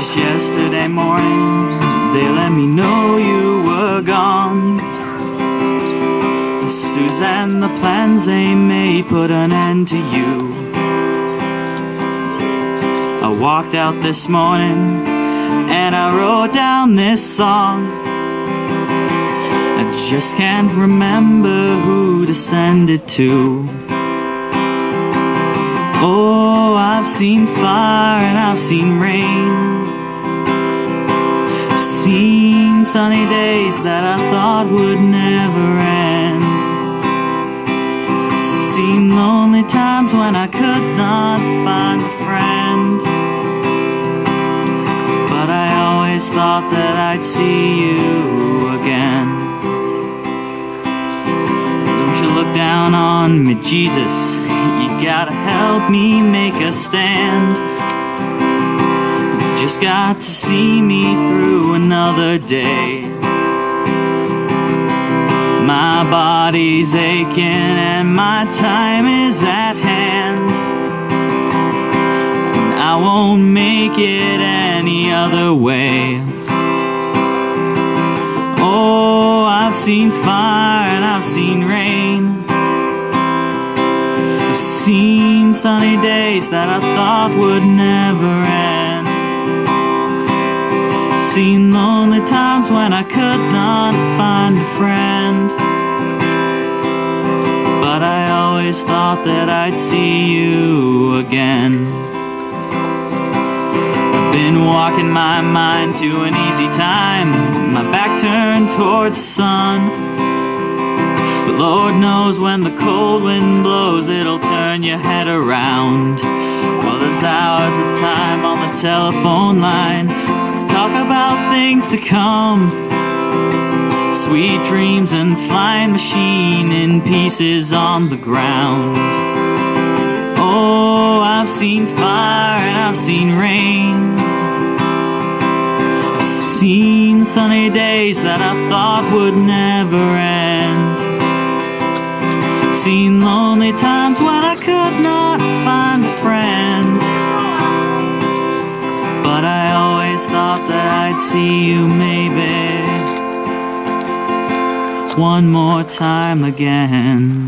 Just yesterday morning, they let me know you were gone. Suzanne, the plans they made put an end to you. I walked out this morning and I wrote down this song. I just can't remember who to send it to. Oh, I've seen fire and I've seen rain. I've seen sunny days that I thought would never end. I've seen lonely times when I could not find a friend. But I always thought that I'd see you again. Don't you look down on me, Jesus. You gotta help me make a stand. You just got to see me through another day. My body's aching and my time is at hand. And I won't make it any other way. Oh, I've seen fire and I've seen rain. I've seen sunny days that I thought would never end. I've seen lonely times when I could not find a friend. But I always thought that I'd see you again. I've been walking my mind to an easy time, my back turned towards the sun. But Lord knows when the cold wind blows, it'll turn your head around. Well, there's hours of time on the telephone line to talk about things to come. Sweet dreams and flying machine in pieces on the ground. Oh, I've seen fire and I've seen rain. I've seen sunny days that I thought would never end. Seen lonely times when I could not find a friend. But I always thought that I'd see you maybe one more time again.